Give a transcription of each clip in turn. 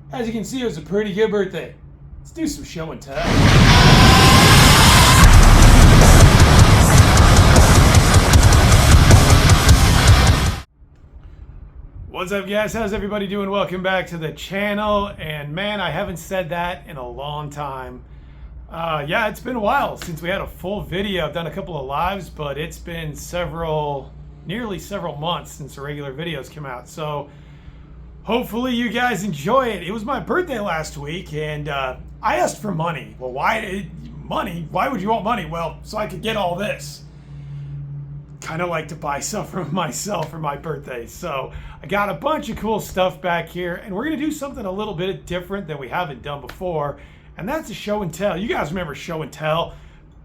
As you can see, it was a pretty good birthday. Let's do some show and tell. What's up, guys? How's everybody doing? Welcome back to the channel. And man, I haven't said that in a long time. Yeah, it's been a while since we had a full video. I've done a couple of lives, but it's been nearly several months since the regular videos came out. So hopefully you guys enjoy it. It was my birthday last week, and I asked for money. Well, why money? Why would you want money? Well, so I could get all this. Kind of like to buy stuff for myself for my birthday. So I got a bunch of cool stuff back here, and we're going to do something a little bit different than we haven't done before, and that's a show and tell. You guys remember show and tell?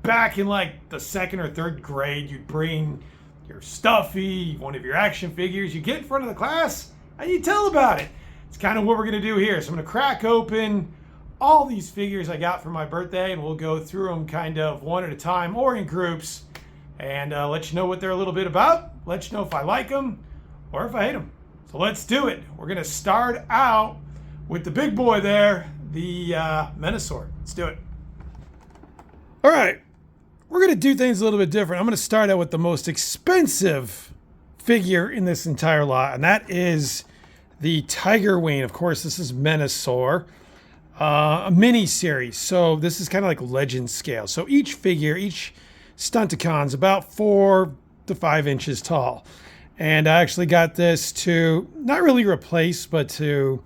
Back in like the second or third grade, you'd bring your stuffy, one of your action figures, you get in front of the class, and you tell about it. It's kind of what we're going to do here. So I'm going to crack open all these figures I got for my birthday, and we'll go through them kind of one at a time or in groups, and let you know what they're a little bit about, let you know if I like them or if I hate them. So let's do it. We're going to start out with the big boy there, the Menasor. Let's do it. All right. We're going to do things a little bit different. I'm going to start out with the most expensive figure in this entire lot, and that is the Tiger Wing. Of course, this is Menasor, a mini series. So this is kind of like legend scale. So each figure, each Stunticon's about 4 to 5 inches tall. And I actually got this to not really replace, but to,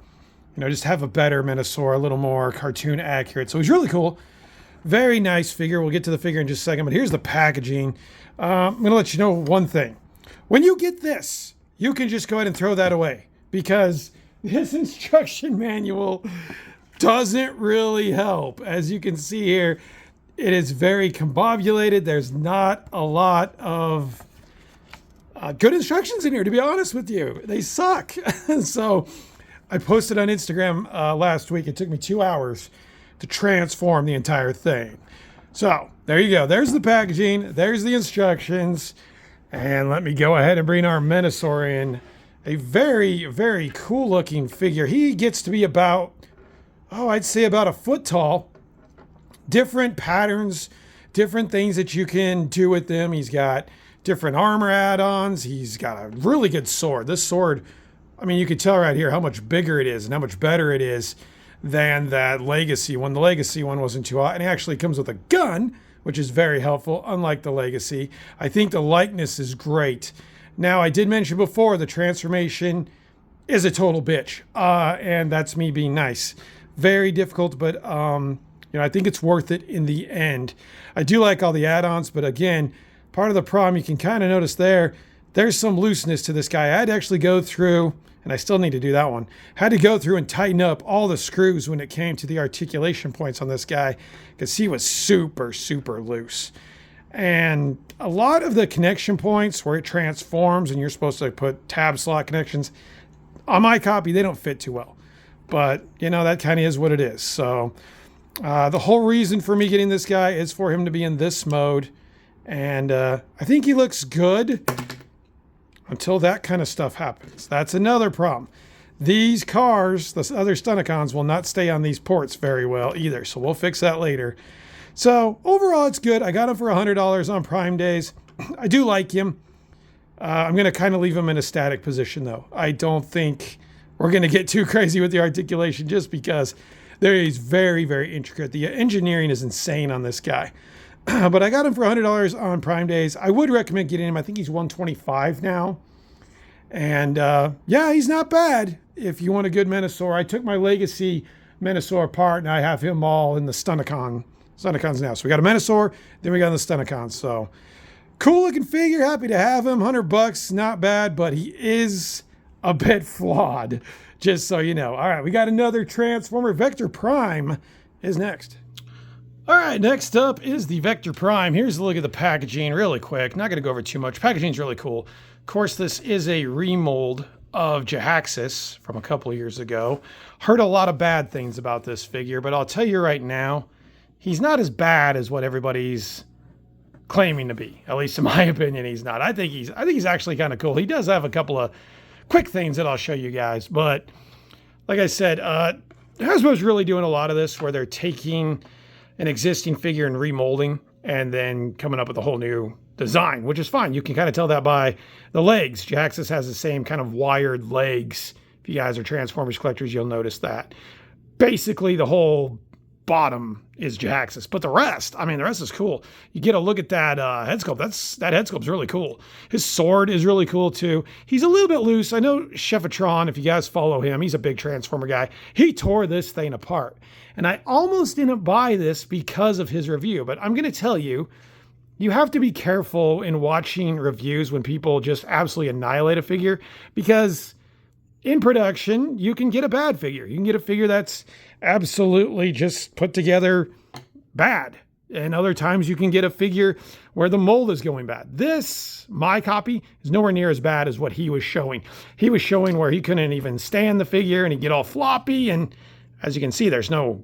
just have a better Menasor, a little more cartoon accurate. So it was really cool. Very nice figure. We'll get to the figure in just a second, but here's the packaging. I'm going to let you know one thing. When you get this, you can just go ahead and throw that away, because this instruction manual doesn't really help. As you can see here, it is very combobulated. There's not a lot of good instructions in here, to be honest with you. They suck. So I posted on Instagram last week. It took me 2 hours to transform the entire thing. So there you go. There's the packaging. There's the instructions. And let me go ahead and bring our Menasor in. A very, very cool looking figure. He gets to be about, I'd say about a foot tall. Different patterns, different things that you can do with them. He's got different armor add-ons. He's got a really good sword. This sword, you could tell right here how much bigger it is and how much better it is than that Legacy one. The Legacy one wasn't too hot, and it actually comes with a gun, which is very helpful, unlike the Legacy. I think the likeness is great. Now, I did mention before, the transformation is a total bitch, and that's me being nice. Very difficult, but I think it's worth it in the end. I do like all the add-ons, but again, part of the problem you can kind of notice there's some looseness to this guy. I had to actually go through, and I still need to do that one, had to go through and tighten up all the screws when it came to the articulation points on this guy, because he was super, super loose. And a lot of the connection points where it transforms and you're supposed to put tab slot connections, on my copy, they don't fit too well. But, that kind of is what it is. So the whole reason for me getting this guy is for him to be in this mode. And I think he looks good until that kind of stuff happens. That's another problem. These cars, the other Stunticons, will not stay on these ports very well either. So we'll fix that later. So overall, it's good. I got him for $100 on Prime days. I do like him. I'm going to kind of leave him in a static position, though. I don't think we're going to get too crazy with the articulation, just because he's very, very intricate. The engineering is insane on this guy. But I got him for $100 on Prime days. I would recommend getting him. I think he's $125 now. And yeah, he's not bad if you want a good Menasor. I took my Legacy Menasor apart, and I have him all in the Stunticons now. So we got a Menasor, then we got the Stunticons. So cool looking figure. Happy to have him. $100, not bad, but he is a bit flawed, just so you know. All right, we got another Transformer. Vector Prime is next. All right, next up is the Vector Prime. Here's a look at the packaging really quick. Not going to go over too much. Packaging's really cool. Of course, this is a remold of Jhaxus from a couple of years ago. Heard a lot of bad things about this figure, but I'll tell you right now, he's not as bad as what everybody's claiming to be. At least in my opinion, he's not. I think he's actually kind of cool. He does have a couple of quick things that I'll show you guys, but like I said, Hasbro's really doing a lot of this where they're taking an existing figure and remolding and then coming up with a whole new design, which is fine. You can kind of tell that by the legs. Jyaxus has the same kind of wired legs. If you guys are Transformers collectors, you'll notice that. Basically, the whole bottom is Jyaxus, but the rest is cool. You get a look at that head sculpt. That head sculpt's really cool. His sword is really cool too. He's a little bit loose. I know Chefatron, if you guys follow him, he's a big Transformer guy. He tore this thing apart. And I almost didn't buy this because of his review, but I'm going to tell you, you have to be careful in watching reviews when people just absolutely annihilate a figure, because in production, you can get a bad figure. You can get a figure that's absolutely just put together bad. And other times you can get a figure where the mold is going bad. My copy, is nowhere near as bad as what he was showing. He was showing where he couldn't even stand the figure and he'd get all floppy. And as you can see, there's no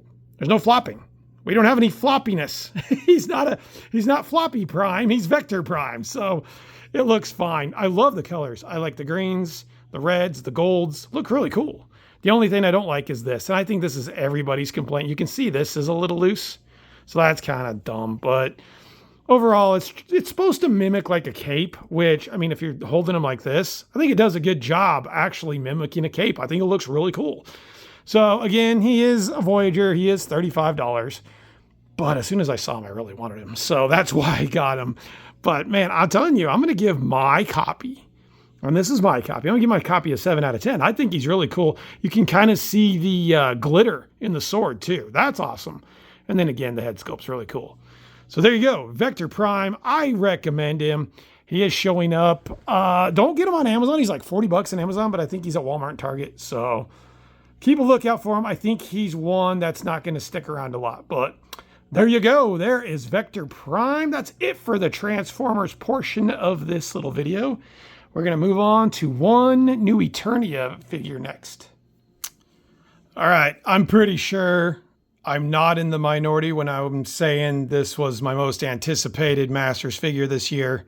flopping. We don't have any floppiness. He's not floppy prime. He's vector prime. So it looks fine. I love the colors. I like the greens, the reds, the golds. Look really cool. The only thing I don't like is this. And I think this is everybody's complaint. You can see this is a little loose. So that's kind of dumb. But overall, it's supposed to mimic like a cape, which, I mean, if you're holding them like this, I think it does a good job actually mimicking a cape. I think it looks really cool. So again, he is a Voyager. He is $35. But as soon as I saw him, I really wanted him. So that's why I got him. But man, I'm telling you, I'm going to give my copy, and this is my copy, I'm going to give my copy a 7 out of 10. I think he's really cool. You can kind of see the glitter in the sword too. That's awesome. And then again, the head sculpt's really cool. So there you go. Vector Prime. I recommend him. He is showing up. Don't get him on Amazon. He's like $40 on Amazon, but I think he's at Walmart and Target. So keep a lookout for him. I think he's one that's not going to stick around a lot, but there you go. There is Vector Prime. That's it for the Transformers portion of this little video. We're going to move on to one new Eternia figure next. All right. I'm pretty sure I'm not in the minority when I'm saying this was my most anticipated Masters figure this year,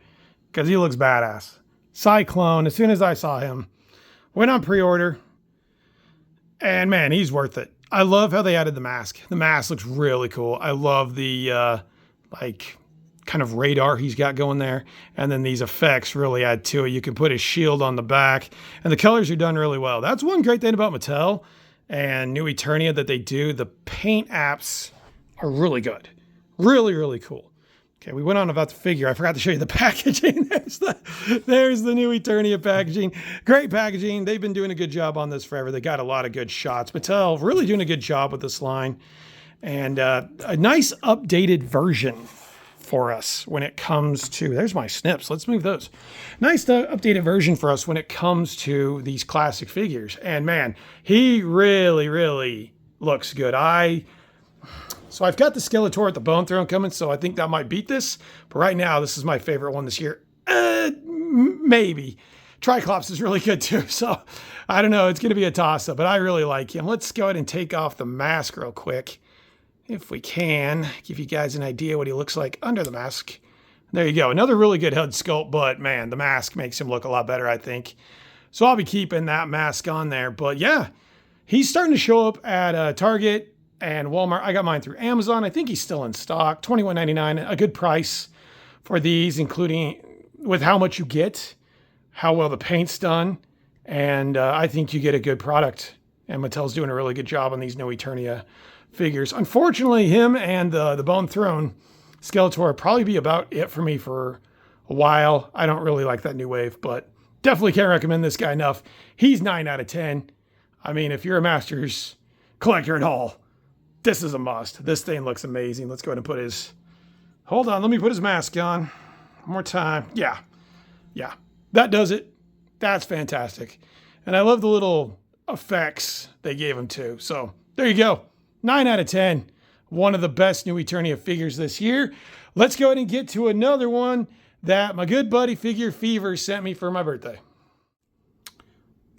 because he looks badass. Cyclone, as soon as I saw him, went on pre-order, and man, he's worth it. I love how they added the mask. The mask looks really cool. I love the kind of radar he's got going there. And then these effects really add to it. You can put his shield on the back, and the colors are done really well. That's one great thing about Mattel and New Eternia that they do. The paint apps are really good. Really, really cool. Okay, we went on about the figure. I forgot to show you the packaging. There's the New Eternia packaging. Great packaging. They've been doing a good job on this forever. They got a lot of good shots. Mattel really doing a good job with this line. And a nice updated version for us when it comes to, there's my snips. Let's move those. Nice updated version for us when it comes to these classic figures. And man, he really, really looks good. So I've got the Skeletor at the Bone Throne coming, so I think that might beat this. But right now, this is my favorite one this year. Maybe. Triclops is really good too, so I don't know. It's going to be a toss-up, but I really like him. Let's go ahead and take off the mask real quick, if we can. Give you guys an idea what he looks like under the mask. There you go. Another really good head sculpt, but man, the mask makes him look a lot better, I think. So I'll be keeping that mask on there. But yeah, he's starting to show up at Target and Walmart. I got mine through Amazon. I think he's still in stock. $21.99, a good price for these, including with how much you get, how well the paint's done, and I think you get a good product. And Mattel's doing a really good job on these New Eternia figures. Unfortunately, him and the Bone Throne Skeletor probably be about it for me for a while. I don't really like that new wave, but definitely can't recommend this guy enough. He's 9 out of 10. I mean, if you're a Masters collector at all, this is a must. This thing looks amazing. Let's go ahead and put his... Hold on, let me put his mask on. One more time. Yeah. That does it. That's fantastic. And I love the little effects they gave him too. So there you go. 9 out of 10. One of the best New Eternia figures this year. Let's go ahead and get to another one that my good buddy Figure Fever sent me for my birthday.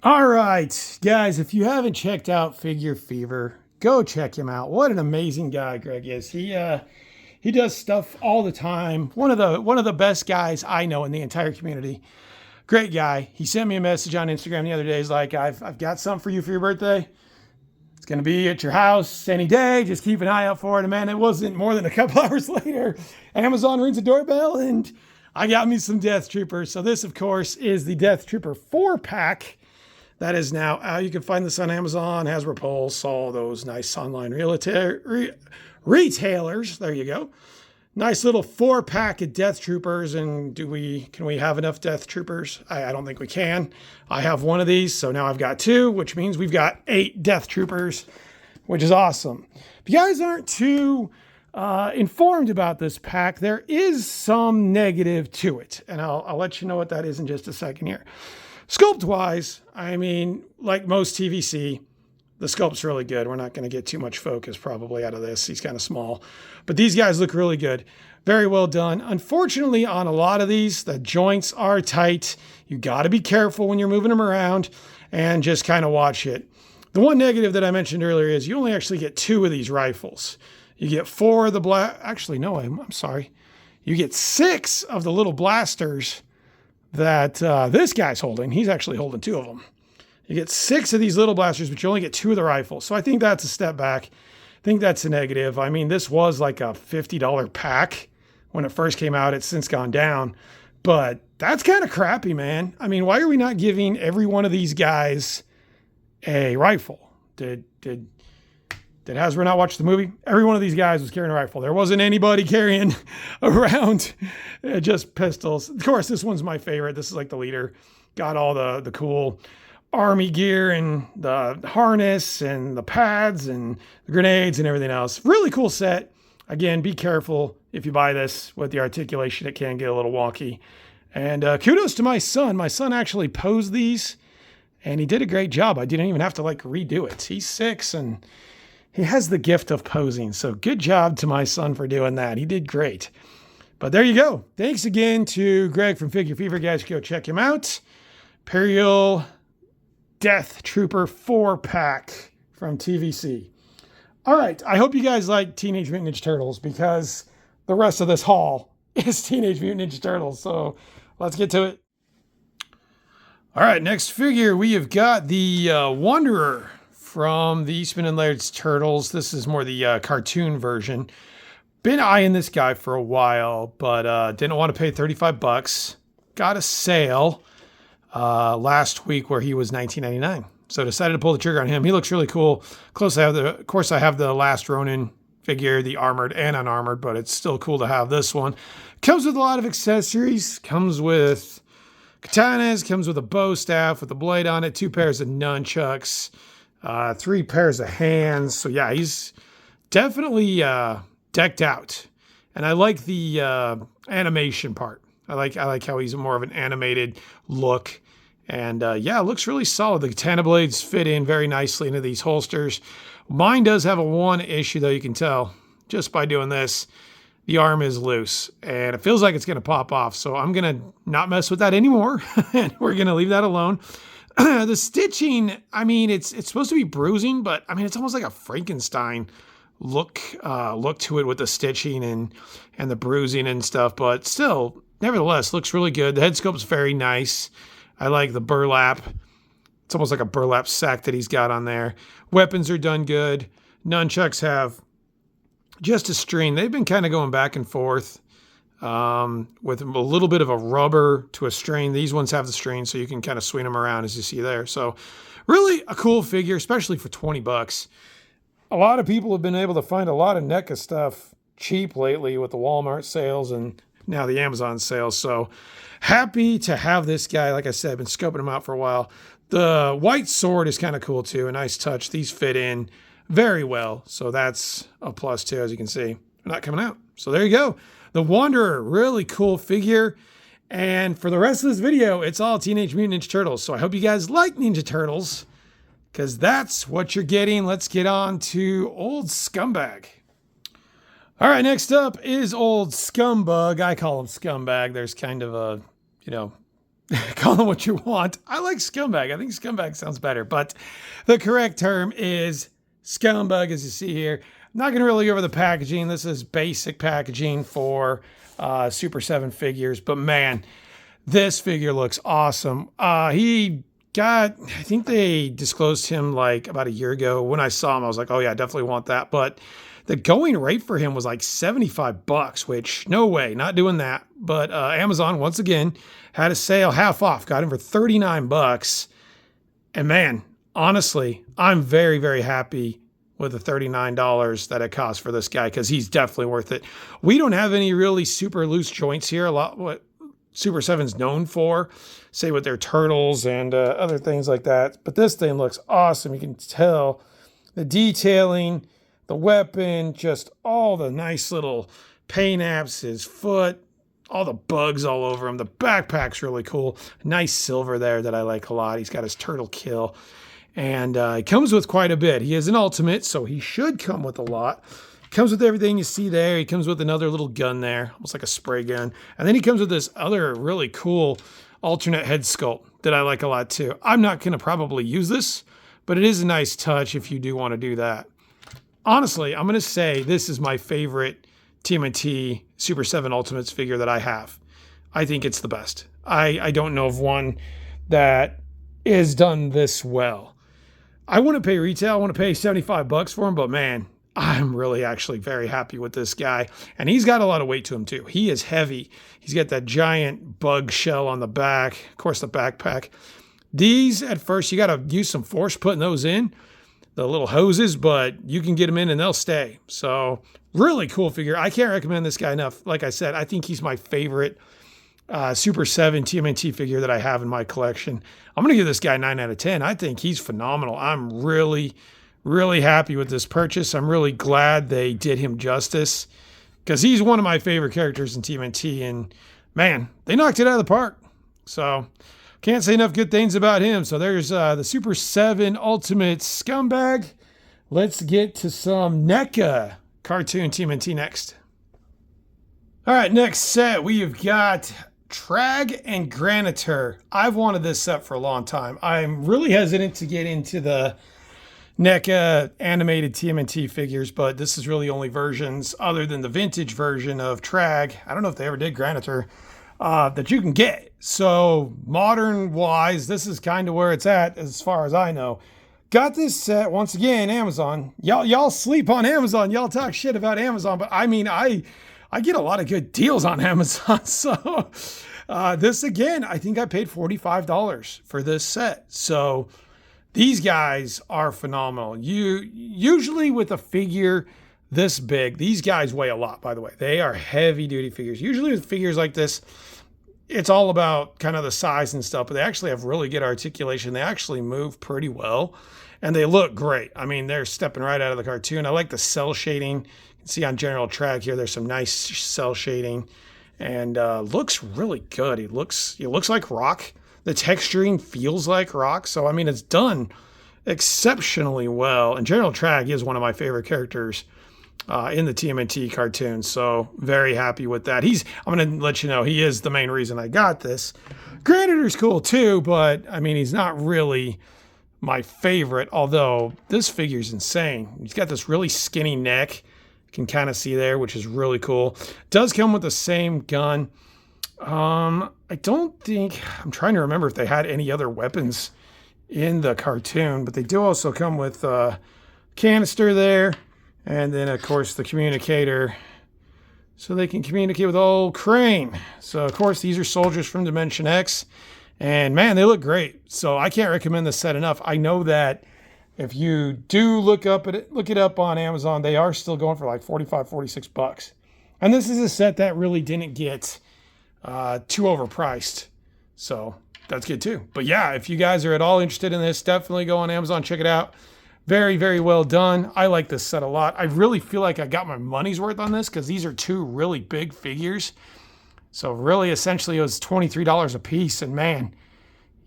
All right, guys, if you haven't checked out Figure Fever, go check him out. What an amazing guy Greg is. He does stuff all the time. One of the best guys I know in the entire community. Great guy. He sent me a message on Instagram the other day. He's like, I've got something for you for your birthday. going to be at your house any day. Just keep an eye out for it. And man, it wasn't more than a couple hours later. Amazon rings the doorbell and I got me some Death Troopers. So this, of course, is the Death Trooper 4-pack. That is now out. You can find this on Amazon, Hasbro Pulse, all those nice online retailers. There you go. Nice little 4-pack of Death Troopers. And can we have enough Death Troopers? I don't think we can. I have one of these, so now I've got 2, which means we've got 8 Death Troopers, which is awesome. If you guys aren't too informed about this pack, there is some negative to it. And I'll let you know what that is in just a second here. Sculpt-wise, I mean, like most TVC, the sculpt's really good. We're not going to get too much focus probably out of this. He's kind of small. But these guys look really good. Very well done. Unfortunately, on a lot of these, the joints are tight. You got to be careful when you're moving them around and just kind of watch it. The one negative that I mentioned earlier is you only actually get 2 of these rifles. You get 4 of the actually, no, I'm sorry. You get 6 of the little blasters that this guy's holding. He's actually holding 2 of them. You get 6 of these little blasters, but you only get 2 of the rifles. So I think that's a step back. I think that's a negative. I mean, this was like a $50 pack when it first came out. It's since gone down. But that's kind of crappy, man. I mean, why are we not giving every one of these guys a rifle? Did Hasbro not watch the movie? Every one of these guys was carrying a rifle. There wasn't anybody carrying around just pistols. Of course, this one's my favorite. This is like the leader. Got all the cool army gear and the harness and the pads and the grenades and everything else. Really cool set. Again, be careful if you buy this with the articulation. It can get a little wonky. And kudos to my son. My son actually posed these and he did a great job. I didn't even have to like redo it. He's 6 and he has the gift of posing. So good job to my son for doing that. He did great. But there you go. Thanks again to Greg from Figure Fever. Guys, go check him out. Imperial Death Trooper 4-pack from TVC. All right, I hope you guys like Teenage Mutant Ninja Turtles because the rest of this haul is Teenage Mutant Ninja Turtles. So let's get to it. All right, next figure, we have got the Wanderer from the Eastman and Laird's Turtles. This is more the cartoon version. Been eyeing this guy for a while, but didn't want to pay $35. Got a sale last week where he was $19.99. So decided to pull the trigger on him. He looks really cool. Of course, I have the Last Ronin figure, the armored and unarmored, but it's still cool to have this one. Comes with a lot of accessories. Comes with katanas. Comes with a bow staff with a blade on it. 2 pairs of nunchucks. 3 pairs of hands. So yeah, he's definitely decked out. And I like the animation part. I like how he's more of an animated look. And yeah, it looks really solid. The katana blades fit in very nicely into these holsters. Mine does have a one issue, though, you can tell just by doing this. The arm is loose, and it feels like it's going to pop off. So I'm going to not mess with that anymore, and we're going to leave that alone. The stitching, I mean, it's supposed to be bruising, but I mean, it's almost like a Frankenstein look to it with the stitching and the bruising and stuff. But still, nevertheless, looks really good. The head sculpt's very nice. I like the burlap. It's almost like a burlap sack that he's got on there. Weapons are done good. Nunchucks have just a string. They've been kind of going back and forth with a little bit of a rubber to a string. These ones have the string, so you can kind of swing them around as you see there. So really a cool figure, especially for $20. A lot of people have been able to find a lot of NECA stuff cheap lately with the Walmart sales and now the Amazon sales. So happy to have this guy. Like I said, I've been scoping him out for a while. The white sword is kind of cool too. A nice touch. These fit in very well. So that's a plus too, as you can see. They're not coming out. So there you go. The Wanderer, really cool figure. And for the rest of this video, it's all Teenage Mutant Ninja Turtles. So I hope you guys like Ninja Turtles because that's what you're getting. Let's get on to Old Scumbag. All right, next up is Old Scumbag. I call him Scumbag. There's kind of a, call him what you want. I like Scumbag. I think Scumbag sounds better, but the correct term is Scumbag, as you see here. I'm not going to really go over the packaging. This is basic packaging for Super 7 figures, but man, this figure looks awesome. He got, I think they disclosed him like about a year ago. When I saw him, I was like, oh yeah, I definitely want that. But the going rate for him was like $75, which no way, not doing that. But Amazon, once again, had a sale half off, got him for $39. And man, honestly, I'm very, very happy with the $39 that it cost for this guy, because he's definitely worth it. We don't have any really super loose joints here. A lot what Super 7's known for, say with their turtles and other things like that. But this thing looks awesome. You can tell the detailing, the weapon, just all the nice little paint apps, his foot, all the bugs all over him. The backpack's really cool. Nice silver there that I like a lot. He's got his turtle kill. And he comes with quite a bit. He is an ultimate, so he should come with a lot. Comes with everything you see there. He comes with another little gun there, almost like a spray gun. And then he comes with this other really cool alternate head sculpt that I like a lot too. I'm not going to probably use this, but it is a nice touch if you do want to do that. Honestly, I'm going to say this is my favorite TMNT Super 7 Ultimates figure that I have. I think it's the best. I don't know of one that is done this well. I want to pay retail. I want to pay $75 for him, but man, I'm really actually very happy with this guy. And he's got a lot of weight to him too. He is heavy. He's got that giant bug shell on the back. Of course, the backpack. These, at first, you got to use some force putting those in, the little hoses, but you can get them in and they'll stay. So really cool figure. I can't recommend this guy enough. Like I said, I think he's my favorite Super 7 TMNT figure that I have in my collection. I'm going to give this guy 9 out of 10. I think he's phenomenal. I'm really, really happy with this purchase. I'm really glad they did him justice, because he's one of my favorite characters in TMNT, and man, they knocked it out of the park. So can't say enough good things about him. So there's the Super 7 Ultimate Scumbag. Let's get to some NECA cartoon TMNT next. All right, next set, we've got Trag and Granitor. I've wanted this set for a long time. I'm really hesitant to get into the NECA animated TMNT figures, but this is really only versions other than the vintage version of Trag. I don't know if they ever did Granitor, that you can get. So modern wise, this is kind of where it's at as far as I know. Got this set once again, Amazon. Y'all sleep on Amazon. Y'all talk shit about Amazon, but I mean, I get a lot of good deals on Amazon. So this again, I think I paid $45 for this set. So these guys are phenomenal. Usually with a figure this big, these guys weigh a lot, by the way. They are heavy duty figures. Usually with figures like this, it's all about kind of the size and stuff, but they actually have really good articulation. They actually move pretty well and they look great. I mean, they're stepping right out of the cartoon. I like the cell shading. You can see on General Trag here, there's some nice cell shading and looks really good. He looks like rock. The texturing feels like rock. So, I mean, it's done exceptionally well. And General Trag is one of my favorite characters in the TMNT cartoon. So very happy with that. I'm going to let you know, he is the main reason I got this. Granitor's cool too, but I mean, he's not really my favorite, although this figure's insane. He's got this really skinny neck. You can kind of see there, which is really cool. Does come with the same gun. I don't think, I'm trying to remember if they had any other weapons in the cartoon, but they do also come with a canister there. And then, of course, the communicator, so they can communicate with old Crane. So, of course, these are soldiers from Dimension X. And, man, they look great. So I can't recommend this set enough. I know that if you do look it up on Amazon, they are still going for like $45, $46. And this is a set that really didn't get too overpriced. So that's good, too. But, yeah, if you guys are at all interested in this, definitely go on Amazon, check it out. Very, very well done. I like this set a lot. I really feel like I got my money's worth on this because these are two really big figures. So really, essentially, it was $23 a piece. And man,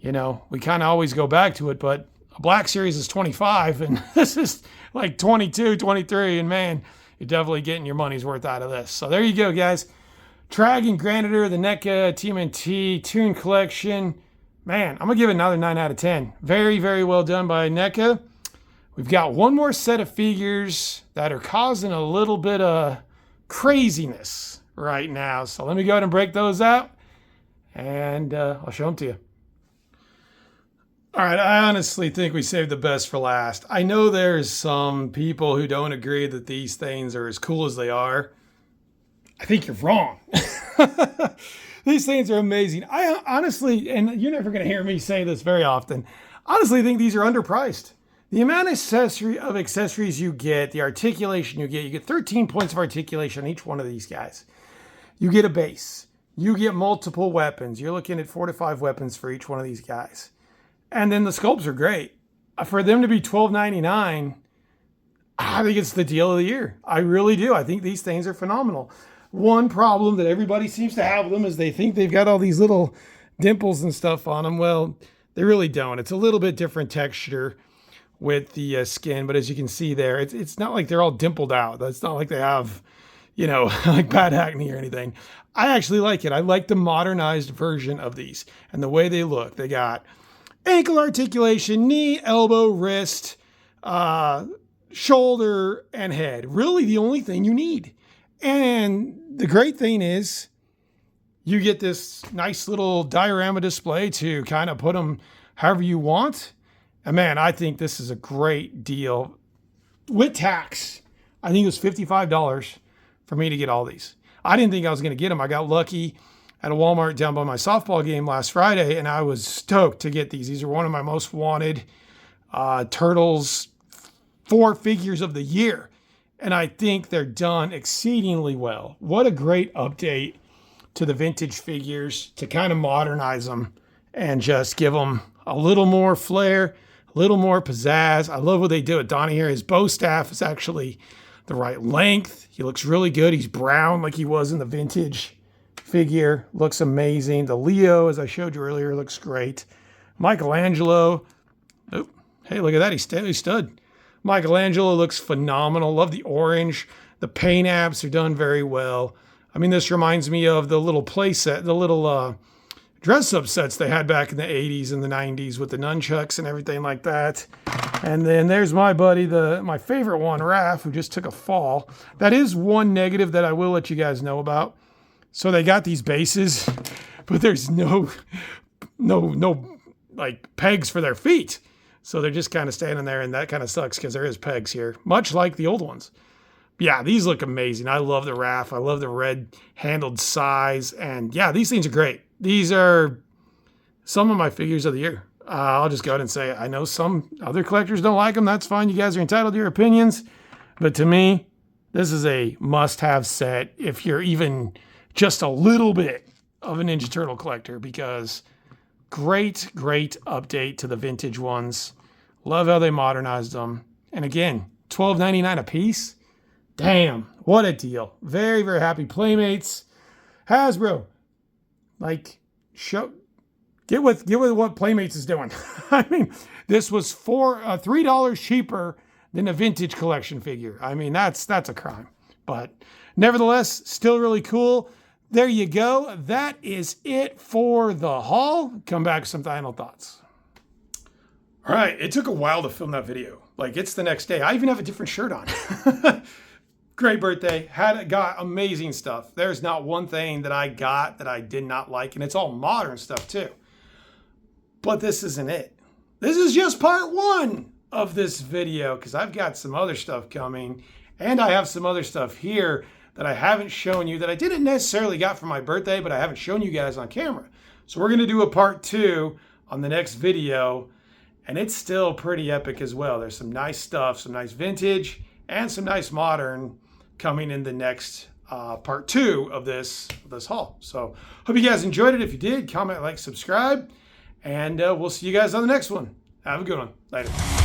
you know, we kind of always go back to it, but a Black Series is $25 and this is like $22, $23. And man, you're definitely getting your money's worth out of this. So there you go, guys. Trag and Granitor, the NECA TMNT Toon Collection. Man, I'm going to give it another 9 out of 10. Very, very well done by NECA. We've got one more set of figures that are causing a little bit of craziness right now. So let me go ahead and break those out, and I'll show them to you. All right, I honestly think we saved the best for last. I know there's some people who don't agree that these things are as cool as they are. I think you're wrong. These things are amazing. I honestly, and you're never going to hear me say this very often, honestly think these are underpriced. The amount of accessories you get, the articulation you get 13 points of articulation on each one of these guys. You get a base. You get multiple weapons. You're looking at 4 to 5 weapons for each one of these guys. And then the sculpts are great. For them to be $12.99, I think it's the deal of the year. I really do. I think these things are phenomenal. One problem that everybody seems to have with them is they think they've got all these little dimples and stuff on them. Well, they really don't. It's a little bit different texture with the skin, but as you can see there, it's not like they're all dimpled out. It's not like they have, like bad acne or anything. I actually like it. I like the modernized version of these and the way they look. They got ankle articulation, knee, elbow, wrist, shoulder, and head. Really the only thing you need. And the great thing is you get this nice little diorama display to kind of put them however you want. And man, I think this is a great deal. With tax, I think it was $55 for me to get all these. I didn't think I was going to get them. I got lucky at a Walmart down by my softball game last Friday, and I was stoked to get these. These are one of my most wanted Turtles 4 figures of the year. And I think they're done exceedingly well. What a great update to the vintage figures to kind of modernize them and just give them a little more flair, a little more pizzazz. I love what they do with Donnie here. His bow staff is actually the right length. He looks really good. He's brown like he was in the vintage figure. Looks amazing. The Leo, as I showed you earlier, looks great. Michelangelo. Oh, hey, look at that. He stood. Michelangelo looks phenomenal. Love the orange. The paint apps are done very well. I mean, this reminds me of the little play set, the little dress-up sets they had back in the 80s and the 90s with the nunchucks and everything like that. And then there's my buddy, my favorite one, Raph, who just took a fall. That is one negative that I will let you guys know about. So they got these bases, but there's no like pegs for their feet. So they're just kind of standing there, and that kind of sucks because there is pegs here, much like the old ones. Yeah, these look amazing. I love the Raph. I love the red-handled size. And yeah, these things are great. These are some of my figures of the year. I'll just go ahead and say I know some other collectors don't like them. That's fine. You guys are entitled to your opinions. But to me, this is a must-have set if you're even just a little bit of a Ninja Turtle collector, because great update to the vintage ones. Love how they modernized them. And again, $12.99 a piece. Damn, what a deal. Very, very happy. Playmates. Hasbro. Like, get with what Playmates is doing. I mean, this was $3 cheaper than a vintage collection figure. I mean, that's a crime. But nevertheless, still really cool. There you go. That is it for the haul. Come back with some final thoughts. All right, it took a while to film that video. Like, it's the next day. I even have a different shirt on. Great birthday. Got amazing stuff. There's not one thing that I got that I did not like, and it's all modern stuff too. But this isn't it. This is just part 1 of this video, because I've got some other stuff coming, and I have some other stuff here that I haven't shown you, that I didn't necessarily got for my birthday, but I haven't shown you guys on camera. So we're going to do a part 2 on the next video, and it's still pretty epic as well. There's some nice stuff, some nice vintage, and some nice modern coming in the next part 2 of this haul. So hope you guys enjoyed it. If you did, comment, like, subscribe, and we'll see you guys on the next one. Have a good one. Later.